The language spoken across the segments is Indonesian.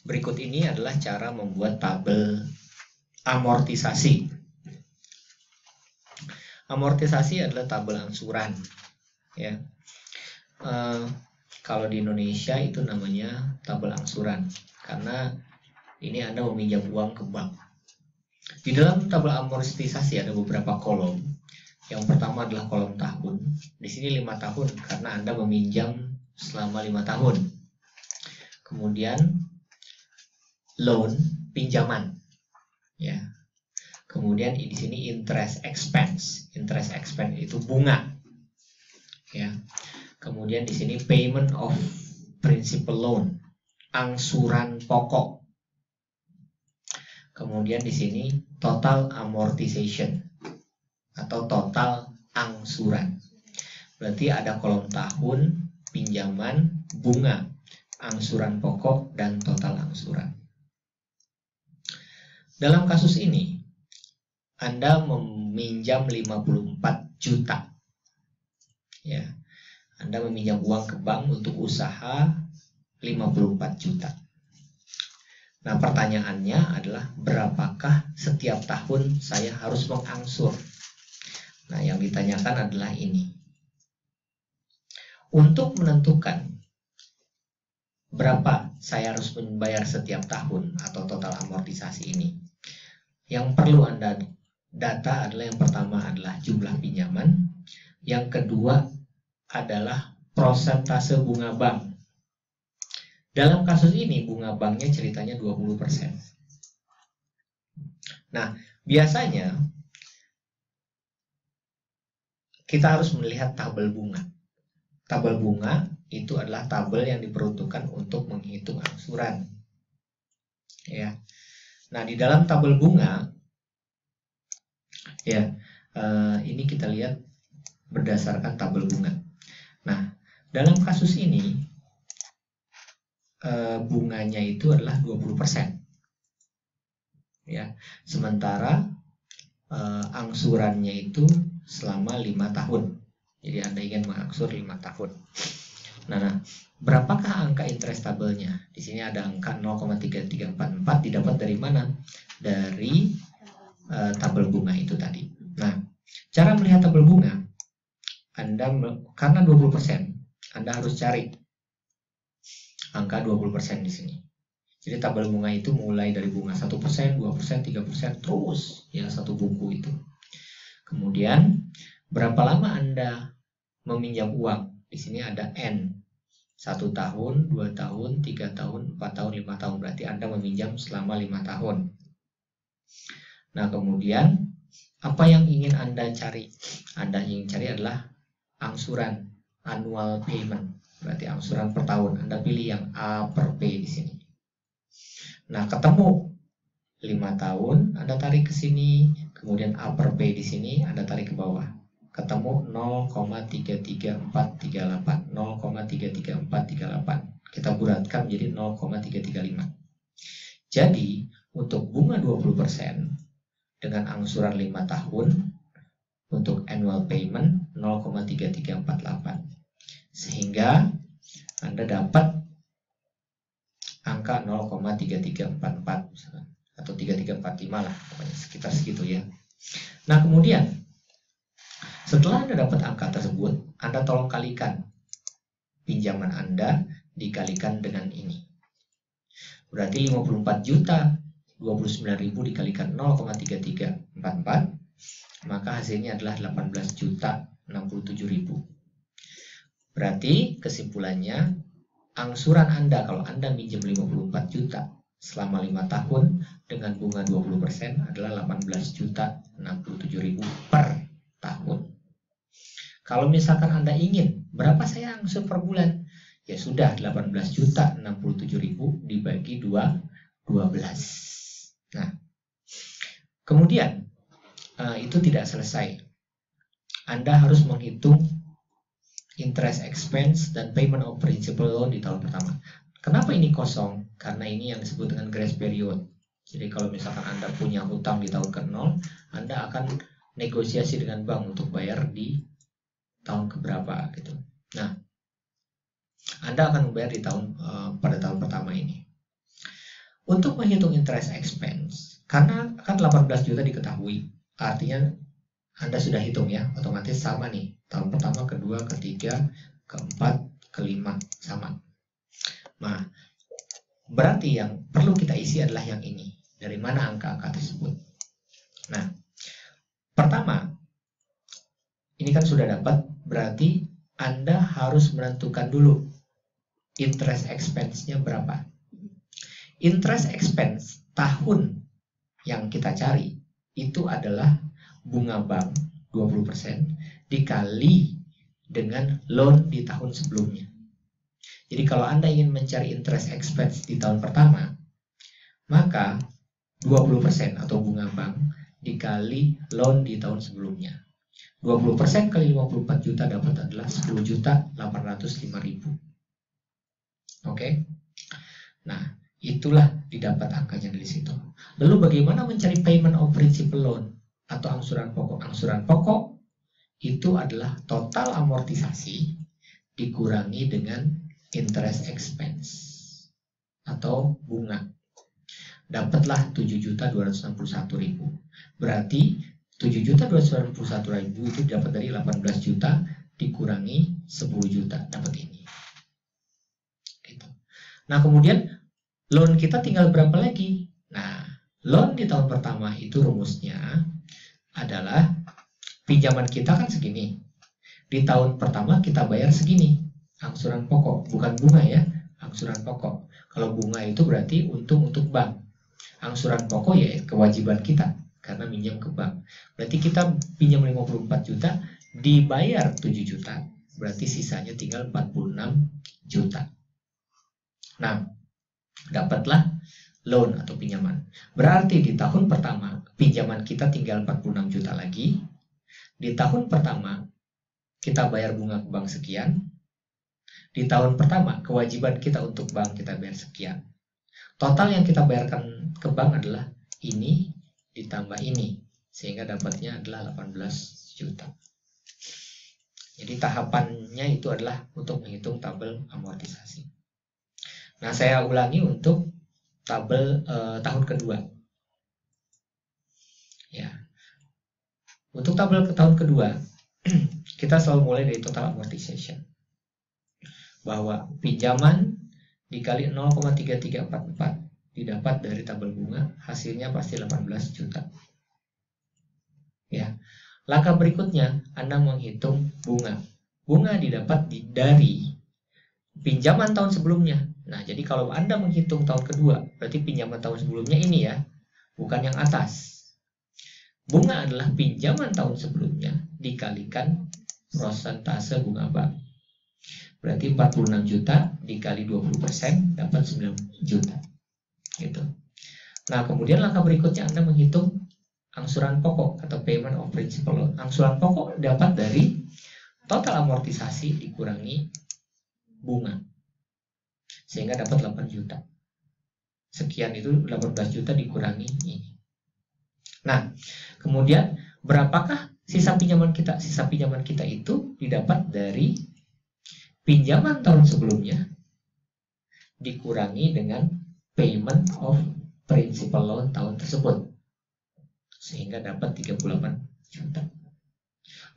Berikut ini adalah cara membuat tabel amortisasi. Amortisasi adalah tabel angsuran, ya. Kalau di Indonesia itu namanya tabel angsuran, karena ini Anda meminjam uang ke bank. Di dalam tabel amortisasi ada beberapa kolom. Yang pertama adalah kolom tahun. Di sini 5 tahun karena Anda meminjam selama 5 tahun. Kemudian loan, pinjaman, ya. Kemudian di sini interest expense. Interest expense itu bunga, ya. Kemudian di sini payment of principal loan, angsuran pokok. Kemudian di sini total amortization atau total angsuran. Berarti ada kolom tahun, pinjaman, bunga, angsuran pokok, dan total angsuran. Dalam kasus ini, Anda meminjam 54 juta. Ya. Anda meminjam uang ke bank untuk usaha 54 juta. Nah, pertanyaannya adalah berapakah setiap tahun saya harus mengangsur? Nah, yang ditanyakan adalah ini. Untuk menentukan berapa saya harus membayar setiap tahun atau total amortisasi ini, yang perlu Anda data adalah yang pertama adalah jumlah pinjaman, yang kedua adalah persentase bunga bank. Dalam kasus ini bunga banknya ceritanya 20%. Nah, biasanya kita harus melihat tabel bunga. Tabel bunga itu adalah tabel yang diperuntukkan untuk menghitung angsuran. Ya. Nah, di dalam tabel bunga, ya, ini kita lihat berdasarkan tabel bunga. Nah, dalam kasus ini bunganya itu adalah 20%. Ya, sementara angsurannya itu selama 5 tahun. Jadi Anda ingin mengangsur 5 tahun. Nah, berapakah angka interest tabelnya? Di sini ada angka 0,3344, didapat dari mana? Dari tabel bunga itu tadi. Nah, cara melihat tabel bunga, Anda karena 20%, Anda harus cari angka 20% di sini. Jadi tabel bunga itu mulai dari bunga 1%, 2%, 3%, terus ya satu buku itu. Kemudian berapa lama Anda meminjam uang? Di sini ada N. 1 tahun, 2 tahun, 3 tahun, 4 tahun, 5 tahun. Berarti Anda meminjam selama 5 tahun. Nah, kemudian apa yang ingin Anda cari? Anda ingin cari adalah angsuran, annual payment. Berarti angsuran per tahun. Anda pilih yang A per P di sini. Nah, ketemu 5 tahun, Anda tarik ke sini, kemudian A per P di sini, Anda tarik ke bawah. Ketemu 0,33438, 0,33438. Kita bulatkan menjadi 0,335. Jadi, untuk bunga 20% dengan angsuran 5 tahun, untuk annual payment 0,3348. Sehingga Anda dapat angka 0,3344 misalkan, atau 3345 lah, pokoknya sekitar segitu ya. Nah, kemudian setelah Anda dapat angka tersebut, Anda tolong kalikan pinjaman Anda dikalikan dengan ini. Berarti 54 juta 29.000 dikalikan 0,3344, maka hasilnya adalah 18 juta 67.000. Berarti kesimpulannya, angsuran Anda kalau Anda minjem 54 juta selama 5 tahun dengan bunga 20% adalah 18 juta 67.000 per tahun. Kalau misalkan Anda ingin berapa saya angsur per bulan, ya sudah 18 juta 67.000 dibagi 12. Nah, kemudian itu tidak selesai. Anda harus menghitung interest expense dan payment of principal loan di tahun pertama. Kenapa ini kosong? Karena ini yang disebut dengan grace period. Jadi kalau misalkan Anda punya hutang di tahun ke-0, Anda akan negosiasi dengan bank untuk bayar di tahun keberapa gitu. Nah, Anda akan membayar di pada tahun pertama ini. Untuk menghitung interest expense, karena kan 18 juta diketahui, artinya Anda sudah hitung ya, otomatis sama nih. Tahun pertama, kedua, ketiga, keempat, kelima, sama. Nah, berarti yang perlu kita isi adalah yang ini. Dari mana angka-angka tersebut? Nah, pertama, ini kan sudah dapat, berarti Anda harus menentukan dulu interest expense-nya berapa. Interest expense tahun yang kita cari itu adalah bunga bank 20% dikali dengan loan di tahun sebelumnya. Jadi kalau Anda ingin mencari interest expense di tahun pertama, maka 20% atau bunga bank dikali loan di tahun sebelumnya. 20% kali 54 juta dapat adalah 10.805.000. Oke. Nah, itulah didapat angkanya dari situ. Lalu bagaimana mencari payment of principal loan atau angsuran pokok? Angsuran pokok itu adalah total amortisasi dikurangi dengan interest expense atau bunga. Dapatlah 7.261.000. Berarti 7.261.000 itu dapat dari 18 juta dikurangi 10 juta, dapat ini. Gitu. Nah, kemudian loan kita tinggal berapa lagi? Nah, loan di tahun pertama itu rumusnya adalah pinjaman kita kan segini. Di tahun pertama kita bayar segini. Angsuran pokok, bukan bunga ya. Angsuran pokok. Kalau bunga itu berarti untung untuk bank. Angsuran pokok ya kewajiban kita karena minjam ke bank. Berarti kita pinjam 54 juta, dibayar 7 juta. Berarti sisanya tinggal 46 juta. Nah, dapatlah loan atau pinjaman. Berarti di tahun pertama pinjaman kita tinggal 46 juta lagi. Di tahun pertama kita bayar bunga ke bank sekian. Di tahun pertama kewajiban kita untuk bank kita bayar sekian. Total yang kita bayarkan ke bank adalah ini ditambah ini, sehingga dapatnya adalah 18 juta. Jadi tahapannya itu adalah untuk menghitung tabel amortisasi. Nah, saya ulangi untuk tabel tahun kedua. Ya. Untuk tabel tahun kedua, kita selalu mulai dari total amortization. Bahwa pinjaman dikali 0,3344 didapat dari tabel bunga, hasilnya pasti 18 juta. Ya. Langkah berikutnya, Anda menghitung bunga. Bunga didapat dari pinjaman tahun sebelumnya. Nah, jadi kalau Anda menghitung tahun kedua, berarti pinjaman tahun sebelumnya ini ya, bukan yang atas. Bunga adalah pinjaman tahun sebelumnya dikalikan persentase bunga bank. Berarti 46 juta dikali 20% dapat 9 juta. Gitu. Nah, kemudian langkah berikutnya Anda menghitung angsuran pokok atau payment of principal loan. Angsuran pokok dapat dari total amortisasi dikurangi bunga. Sehingga dapat 8 juta. Sekian itu 18 juta dikurangi ini. Nah, kemudian berapakah sisa pinjaman kita? Sisa pinjaman kita itu didapat dari pinjaman tahun sebelumnya dikurangi dengan payment of principal loan tahun tersebut. Sehingga dapat 38 juta.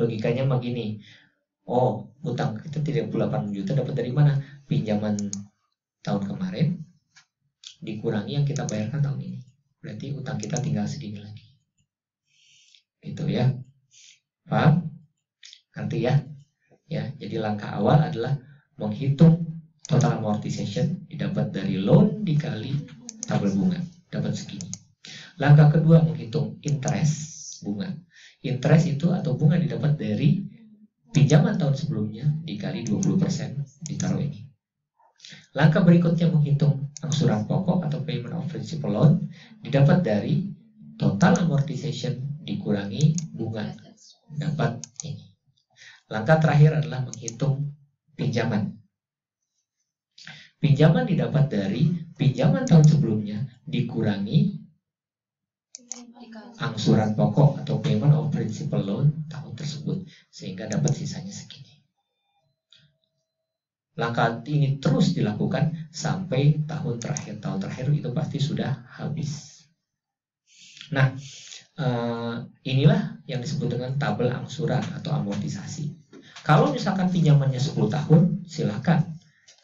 Logikanya begini. Oh, utang kita 38 juta dapat dari mana? Pinjaman tahun kemarin dikurangi yang kita bayarkan tahun ini. Berarti utang kita tinggal segini lagi. Gitu ya. Paham? Nanti ya. Ya, jadi langkah awal adalah menghitung total amortization didapat dari loan dikali tabel bunga, dapat segini. Langkah kedua menghitung interest bunga. Interest itu atau bunga didapat dari pinjaman tahun sebelumnya dikali 20% ditaruh ini. Langkah berikutnya menghitung angsuran pokok atau payment of principal loan didapat dari total amortization dikurangi bunga, dapat ini. Langkah terakhir adalah menghitung pinjaman. Pinjaman didapat dari pinjaman tahun sebelumnya dikurangi angsuran pokok atau payment of principal loan tahun tersebut, sehingga dapat sisanya segini. langkah ini terus dilakukan sampai tahun terakhir. Tahun terakhir itu pasti sudah habis. Nah, inilah yang disebut dengan tabel angsuran atau amortisasi. Kalau misalkan pinjamannya 10 tahun, silakan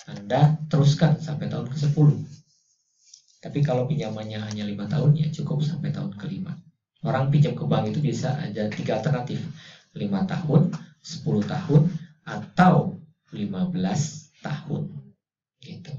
Anda teruskan sampai tahun ke-10. Tapi kalau pinjamannya hanya 5 tahun, ya cukup sampai tahun ke-5. Orang pinjam ke bank itu bisa ada 3 alternatif, 5 tahun, 10 tahun, atau 15 tahun gitu.